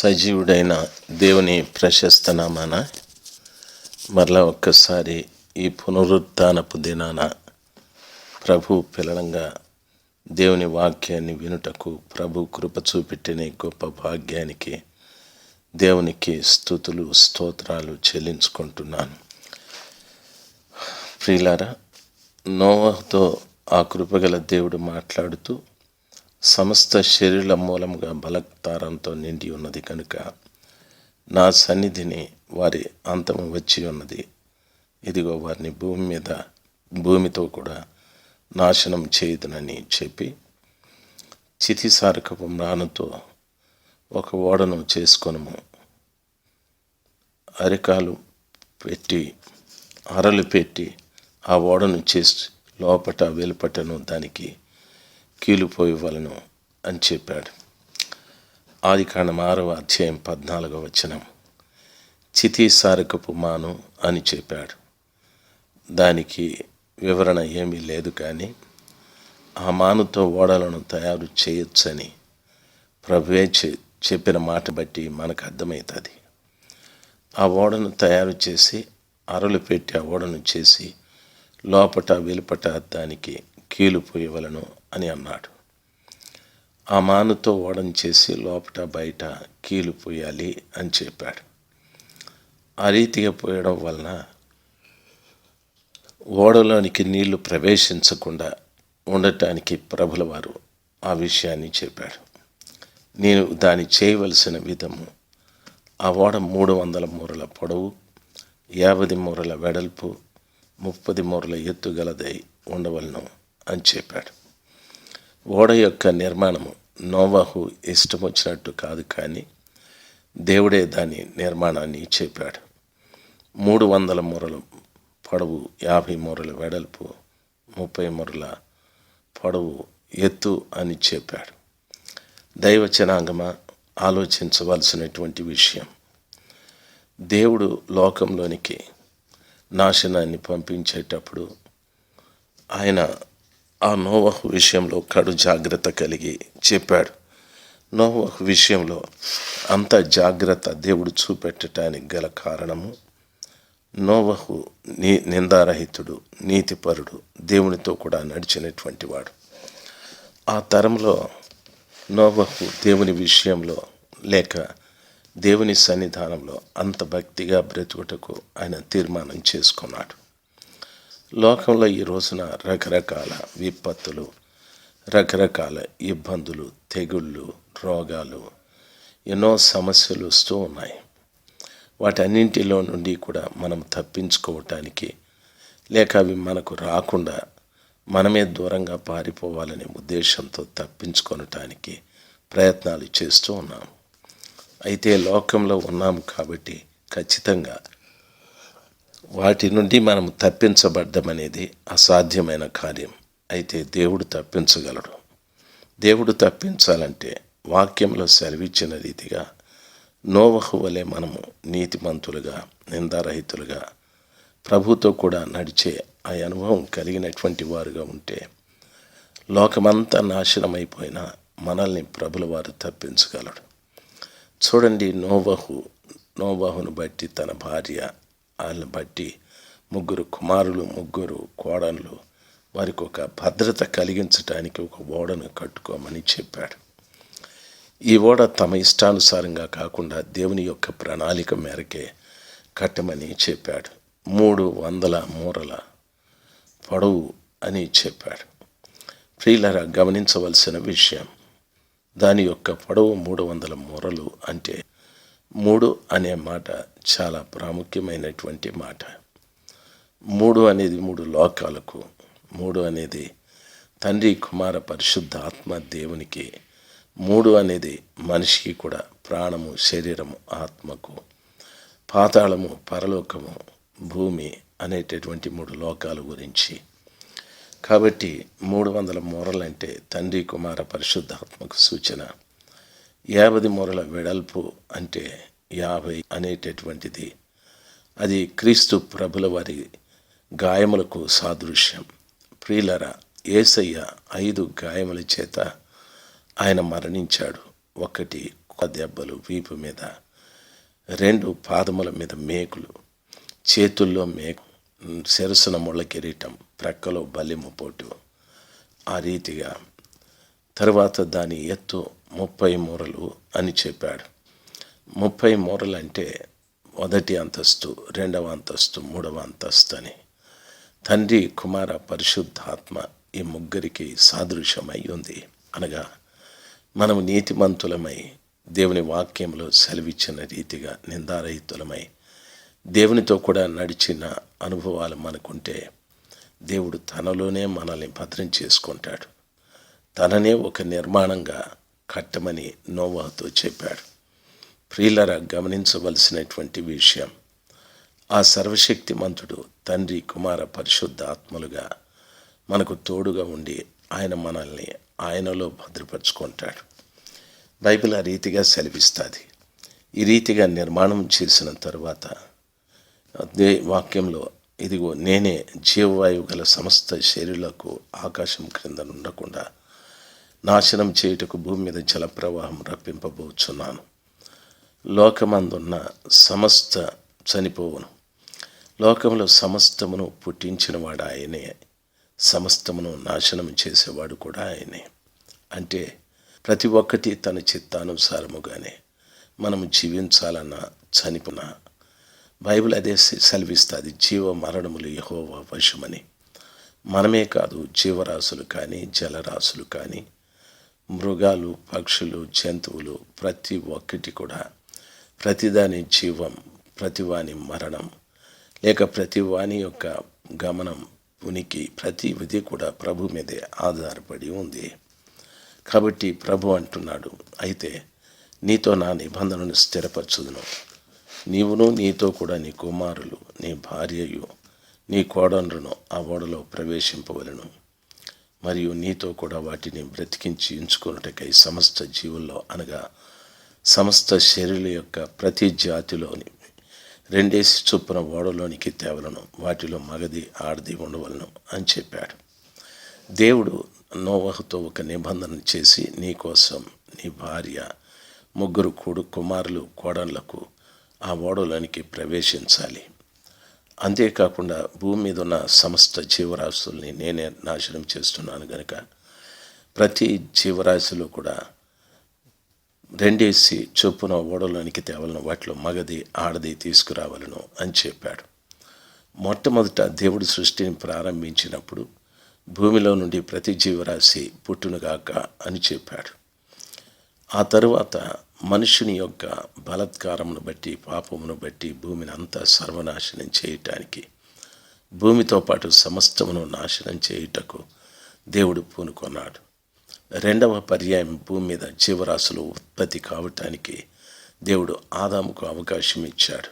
సజీవుడైన దేవుని ప్రశస్త నామాన మరలా ఒక్కసారి ఈ పునరుత్థానపు దినాన ప్రభు పిల్లలంగా దేవుని వాక్యాన్ని వినుటకు ప్రభు కృప చూపెట్టిన గొప్ప భాగ్యానికి దేవునికి స్తుతులు స్తోత్రాలు చెల్లించుకుంటున్నాను. ప్రియులారా, నోవహుతో ఆ కృపగల దేవుడు మాట్లాడుతూ సమస్త శరీర మూలముగా బలత్కారంతో నిండి ఉన్నది కనుక నా సన్నిధిని వారి అంతము వచ్చి ఉన్నది. ఇదిగో వారిని భూమితో కూడా నాశనం చేయుదునని చెప్పి చితిసారకపు మ్రానుతో ఒక ఓడను చేసుకొనుము, అరికాలు పెట్టి అరలు పెట్టి ఆ ఓడను చేసి లోపట వెలుపటను దానికి కీలుపోయవలను అని చెప్పాడు. ఆదికాండం 6వ అధ్యాయం 14వ వచనం. చితిసారకపు మాను అని చెప్పాడు. దానికి వివరణ ఏమీ లేదు, కానీ ఆ మానుతో ఓడలను తయారు చేయొచ్చని ప్రభువే చెప్పిన మాట బట్టి మనకు అర్థమవుతుంది. ఆ ఓడను తయారు చేసి అరలు పెట్టి ఆ ఓడను చేసి లోపట వెలుపట దానికి కీలుపోయవలను అని అన్నాడు. ఆ మానుతో ఓడను చేసి లోపట బయట కీలు పోయాలి అని చెప్పాడు. ఆ రీతిగా పోయడం వలన ఓడలోనికి నీళ్లు ప్రవేశించకుండా ఉండటానికి ప్రభుల వారు ఆ విషయాన్ని చెప్పాడు. నేను దాన్ని చేయవలసిన విధము, ఆ ఓడ 300 మూరల పొడవు, 50 మూరల వెడల్పు, 30 మూరల ఎత్తు గలదై ఉండవలను అని చెప్పాడు. ఓడ యొక్క నిర్మాణము నోవహు ఇష్టం వచ్చినట్టు కాదు, కానీ దేవుడే దాని నిర్మాణాన్ని చెప్పాడు. 300 మూరల పొడవు, 50 మూరల వెడల్పు, 30 మూరల పొడవు ఎత్తు అని చెప్పాడు. దైవజనాంగమా, ఆలోచించవలసినటువంటి విషయం, దేవుడు లోకంలోనికి నాశనాన్ని పంపించేటప్పుడు ఆయన ఆ నోవహు విషయంలో కడు జాగ్రత్త కలిగి చెప్పాడు. నోవహు విషయంలో అంత జాగ్రత్త దేవుడు చూపెట్టడానికి గల కారణము, నోవహు నిందారహితుడు, నీతిపరుడు, దేవునితో కూడా నడిచినటువంటి వాడు. ఆ తరంలో నోవహు దేవుని విషయంలో లేక దేవుని సన్నిధానంలో అంత భక్తిగా బ్రతుకుటకు ఆయన తీర్మానం చేసుకున్నాడు. లోకంలో ఈ రోజున రకరకాల విపత్తులు, రకరకాల ఇబ్బందులు, తెగుళ్ళు, రోగాలు, ఎన్నో సమస్యలు వస్తూ ఉన్నాయి. వాటన్నింటిలో నుండి కూడా మనం తప్పించుకోవటానికి లేక అవి మనకు రాకుండా మనమే దూరంగా పారిపోవాలనే ఉద్దేశంతో తప్పించుకొనటానికి ప్రయత్నాలు చేస్తూ ఉన్నాం. అయితే లోకంలో ఉన్నాము కాబట్టి ఖచ్చితంగా వాటి నుండి మనం తప్పించబడ్డం అనేది అసాధ్యమైన కార్యం. అయితే దేవుడు తప్పించగలడు. దేవుడు తప్పించాలంటే వాక్యంలో సెలవిచ్చిన రీతిగా నోవహు వలె మనము నీతిమంతులుగా, నిందారహితులుగా, ప్రభుతో కూడా నడిచే ఆ అనుభవం కలిగినటువంటి వారుగా ఉంటే లోకమంతా నాశనమైపోయినా మనల్ని ప్రభుల వారు తప్పించగలడు. చూడండి, నోవహును బట్టి తన భార్య, వాళ్ళని బట్టి 3 కుమారులు, 3 కోడళ్ళు, వారికి ఒక భద్రత కలిగించడానికి ఒక ఓడను కట్టుకోమని చెప్పాడు. ఈ ఓడ తమ ఇష్టానుసారంగా కాకుండా దేవుని యొక్క ప్రణాళిక మేరకే కట్టమని చెప్పాడు. 300 మూరల పొడవు అని చెప్పాడు. ప్రియులారా, గమనించవలసిన విషయం, దాని యొక్క పొడవు 300 మూరలు అంటే 3 అనే మాట చాలా ప్రాముఖ్యమైనటువంటి మాట. 3 అనేది 3 లోకాలకు, 3 అనేది తండ్రి, కుమార, పరిశుద్ధ ఆత్మ దేవునికి, 3 అనేది మనిషికి కూడా ప్రాణము, శరీరము, ఆత్మకు, పాతాళము, పరలోకము, భూమి అనేటటువంటి 3 లోకాల గురించి. కాబట్టి 300 మూరలంటే తండ్రి, కుమార, పరిశుద్ధాత్మకు సూచన. 50 మూరల వెడల్పు అంటే 50 అనేటటువంటిది, అది క్రీస్తు ప్రభుల వారి గాయములకు సాదృశ్యం. ప్రియులరా, యేసయ్య 5 గాయముల చేత ఆయన మరణించాడు. ఒకటి దెబ్బలు, వీపు మీద 2 పాదముల మీద మేకులు, చేతుల్లో శిరస్సున ముళ్ళ కిరీటం, ప్రక్కలో బలిము పోటు. ఆ రీతిగా తరువాత దాని ఎత్తు 30 మూరలు అని చెప్పాడు. 30 మూరలు అంటే 1వ అంతస్తు, 2వ అంతస్తు, 3వ అంతస్తు అని. తండ్రి, కుమార, పరిశుద్ధాత్మ ఈ ముగ్గురికి సాదృశ్యమై ఉంది. అనగా మనము నీతిమంతులమై దేవుని వాక్యంలో సెలవిచ్చిన రీతిగా నిందారహితులమై దేవునితో కూడా నడిచిన అనుభవాలు మనకుంటే దేవుడు తనలోనే మనల్ని భద్రం చేసుకుంటాడు. తననే ఒక నిర్మాణంగా కట్టమని నోవాహుతో చెప్పాడు. ప్రియులరా, గమనించవలసినటువంటి విషయం, ఆ సర్వశక్తిమంతుడు తండ్రి, కుమార, పరిశుద్ధ ఆత్మలుగా మనకు తోడుగా ఉండి ఆయన మనల్ని ఆయనలో భద్రపరుచుకుంటాడు. బైబిల్ ఆ రీతిగా సెలవిస్తుంది. ఈ రీతిగా నిర్మాణం చేసిన తరువాత వాక్యంలో, ఇదిగో నేనే జీవవాయువు గల సమస్త శరీరాలకు ఆకాశం క్రింద ఉండకుండా నాశనం చేయుటకు భూమి మీద జలప్రవాహం రప్పింపబోచున్నాను. లోకమందున్న సమస్త చనిపోవును. లోకంలో సమస్తమును పుట్టించినవాడు ఆయనే, సమస్తమును నాశనం చేసేవాడు కూడా ఆయనే. అంటే ప్రతి ఒక్కటి తన చిత్తానుసారముగానే మనము జీవించాలన్నా చనిపోనా బైబిల్ అదే సెలవిస్తుంది. జీవ మరణములు యెహోవా వశమని. మనమే కాదు, జీవరాశులు కానీ, జలరాశులు కానీ, మృగాలు, పక్షులు, జంతువులు ప్రతి ఒక్కటి కూడా ప్రతిదాని జీవం, ప్రతివాని మరణం, లేక ప్రతివాని యొక్క గమనం, ఉనికి, ప్రతి విధి కూడా ప్రభు మీదే ఆధారపడి ఉంది. కాబట్టి ప్రభు అంటున్నాడు, అయితే నీతో నా నిబంధనను స్థిరపరచుదును. నీవును, నీతో కూడా నీ కుమారులు, నీ భార్యయు, నీ కోడనులను ఆ ఓడలో ప్రవేశింపవలను. మరియు నీతో కూడా వాటిని బ్రతికించి ఉంచుకున్నటకై సమస్త జీవుల్లో, అనగా సమస్త శరీరుల యొక్క ప్రతి జాతిలోని 2 చొప్పున ఓడలోనికి తేవలను. వాటిలో మగది, ఆడది ఉండవలను అని చెప్పాడు. దేవుడు నోవహుతో ఒక నిబంధన చేసి, నీ కోసం, నీ భార్య, 3 కుమారులు, కోడళ్లకు ఆ ఓడలోనికి ప్రవేశించాలి. అంతేకాకుండా భూమి మీద ఉన్న సమస్త జీవరాశుల్ని నేనే నాశనం చేస్తున్నాను కనుక ప్రతి జీవరాశిలో కూడా 2 చొప్పున ఓడలోనికి తేవలను. వాటిలో మగది, ఆడది తీసుకురావాలను అని చెప్పాడు. మొట్టమొదట దేవుడు సృష్టిని ప్రారంభించినప్పుడు భూమిలో నుండి ప్రతి జీవరాశి పుట్టునుగాక అని చెప్పాడు. ఆ తరువాత మనుషుని యొక్క బలాత్కారమును బట్టి, పాపమును బట్టి భూమిని అంతా సర్వనాశనం చేయటానికి, భూమితో పాటు సమస్తమును నాశనం చేయుటకు దేవుడు పూనుకొన్నాడు. 2వ పర్యాయం భూమి మీద జీవరాశులు ఉత్పత్తి కావటానికి దేవుడు ఆదాముకు అవకాశం ఇచ్చాడు.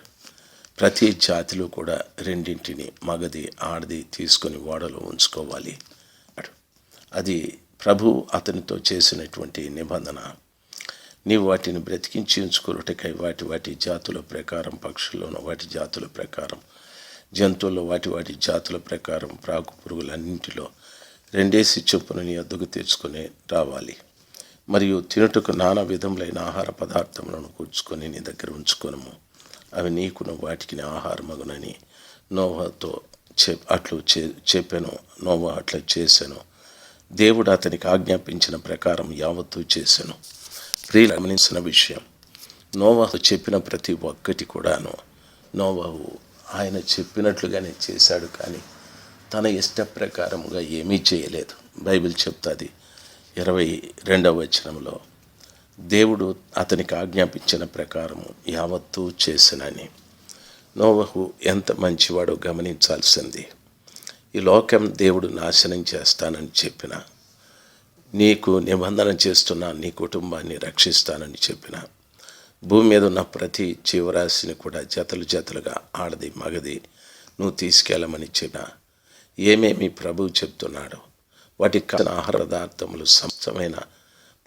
ప్రతి జాతిలో కూడా 2 మగది, ఆడది తీసుకొని ఓడలో ఉంచుకోవాలి. అది ప్రభు అతనితో చేసినటువంటి నిబంధన. నీవు వాటిని బ్రతికించి ఉంచుకున్నటకై వాటి జాతుల ప్రకారం, పక్షుల్లోనూ వాటి జాతుల ప్రకారం, జంతువుల్లో వాటి జాతుల ప్రకారం, ప్రాకు పురుగులన్నింటిలో 2 చొప్పున నీ వద్దకు తెచ్చుకొని రావాలి. మరియు తినుటకు నానా విధములైన ఆహార పదార్థములను కూర్చుకొని నీ దగ్గర ఉంచుకొనము. అవి నీకును వాటికి ఆహారమగునని నోవాహుతో అట్లు చెప్పాను. నోవాహు అట్లా చేశాను. దేవుడు అతనికి ఆజ్ఞాపించిన ప్రకారం యావత్తూ చేశాను. ప్రియులు, గమనించిన విషయం, నోవాహు చెప్పిన ప్రతి ఒక్కటి కూడాను నోవాహు ఆయన చెప్పినట్లుగానే చేశాడు, కానీ తన ఇష్ట ప్రకారముగా ఏమీ చేయలేదు. బైబిల్ చెప్తుంది 22వ వచనంలో, దేవుడు అతనికి ఆజ్ఞాపించిన ప్రకారము యావత్తూ చేసినని. నోవాహు ఎంత మంచివాడో గమనించాల్సింది. ఈ లోకం దేవుడు నాశనం చేస్తానని చెప్పిన, నీకు నిబంధన చేస్తున్నా, నీ కుటుంబాన్ని రక్షిస్తానని చెప్పిన, భూమి మీద ఉన్న ప్రతి జీవరాశిని కూడా జతలుగా, ఆడది, మగది నువ్వు తీసుకెళ్ళమని చెప్పిన, ఏమేమి ప్రభువు చెప్తున్నాడో వాటికి కాసిన ఆహార పదార్థములు, సమస్తమైన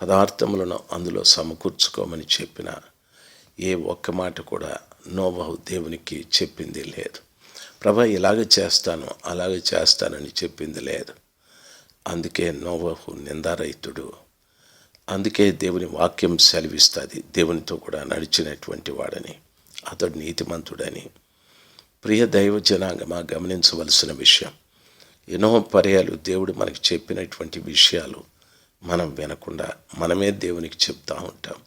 పదార్థములను అందులో సమకూర్చుకోమని చెప్పిన ఏ ఒక్క మాట కూడా నోవాహు దేవునికి చెప్పింది లేదు. ప్రభా ఇలాగ చేస్తాను, అలాగ చేస్తానని చెప్పింది లేదు. అందుకే నోవాహు నిందారహితుడు. అందుకే దేవుని వాక్యం సెలవిస్తుంది దేవునితో కూడా నడిచినటువంటి వాడని, అతడు నీతిమంతుడని. ప్రియ దైవ జనాంగమా, గమనించవలసిన విషయం, ఎన్నో పర్యాలు దేవుడు మనకి చెప్పినటువంటి విషయాలు మనం వినకుండా మనమే దేవునికి చెప్తూ ఉంటాం.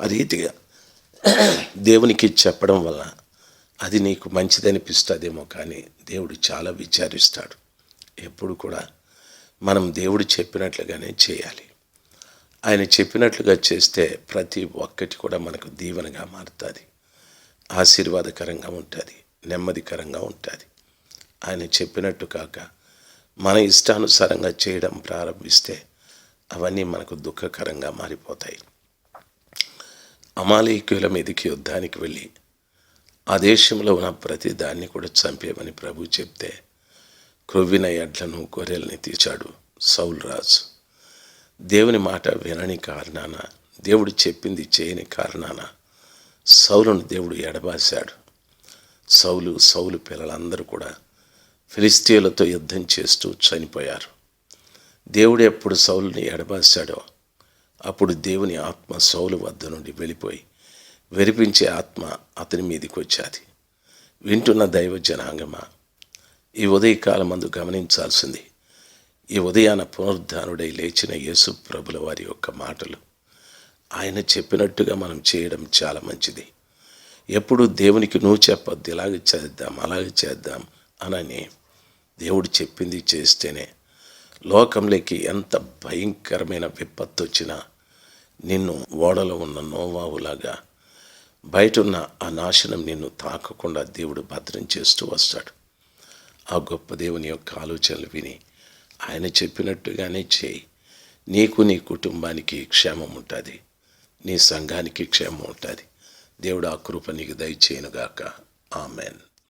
ఆ రీతిగా దేవునికి చెప్పడం వల్ల అది నీకు మంచిదనిపిస్తుందేమో, కానీ దేవుడు చాలా విచారిస్తాడు. ఎప్పుడు కూడా మనం దేవుడు చెప్పినట్లుగానే చేయాలి. ఆయన చెప్పినట్లుగా చేస్తే ప్రతి ఒక్కటి కూడా మనకు దీవెనగా మారుతుంది, ఆశీర్వాదకరంగా ఉంటుంది, నెమ్మదికరంగా ఉంటుంది. ఆయన చెప్పినట్టు కాక మన ఇష్టానుసారంగా చేయడం ప్రారంభిస్తే అవన్నీ మనకు దుఃఖకరంగా మారిపోతాయి. అమాలేకీయుల మీదకి యుద్ధానికి వెళ్ళి ఆ దేశంలో ఉన్న ప్రతి దాన్ని కూడా చంపేమని ప్రభు చెప్తే క్రొవ్విన ఎడ్లను గొర్రెల్ని తీశాడు సౌలు రాజు. దేవుని మాట వినని కారణాన, దేవుడు చెప్పింది చేయని కారణాన సౌలును దేవుడు ఎడబాశాడు. సౌలు పిల్లలందరూ కూడా ఫిలిష్తీయులతో యుద్ధం చేస్తూ చనిపోయారు. దేవుడు ఎప్పుడు సౌలుని ఎడబాశాడో అప్పుడు దేవుని ఆత్మ సౌలు వద్ద నుండి వెళ్ళిపోయి వెరిపించే ఆత్మ అతని మీదకి వచ్చేది. వింటున్న దైవ జనాంగమా, ఈ ఉదయకాలమందు గమనించాల్సింది, ఈ ఉదయాన పునరుద్ధానుడై లేచిన యేసు ప్రభుల వారి యొక్క మాటలు ఆయన చెప్పినట్టుగా మనం చేయడం చాలా మంచిది. ఎప్పుడు దేవునికి నువ్వు చెప్పొద్దు, ఇలాగ చేద్దాం అలాగే చేద్దాం అనని దేవుడు చెప్పింది చేస్తేనే లోకంలోకి ఎంత భయంకరమైన విపత్తు వచ్చినా నిన్ను ఓడలో ఉన్న నోవాహులాగా బయట ఉన్న ఆ నాశనం నిన్ను తాకకుండా దేవుడు భద్రం చేస్తూ వస్తాడు. ఆ గొప్ప దేవుని యొక్క ఆలోచనలు విని ఆయన చెప్పినట్టుగానే చేయి. నీకు నీ కుటుంబానికి క్షేమం ఉంటుంది, నీ సంఘానికి క్షేమం ఉంటుంది. దేవుడు ఆ కృప నీకు దయచేయునుగాక. ఆమెన్.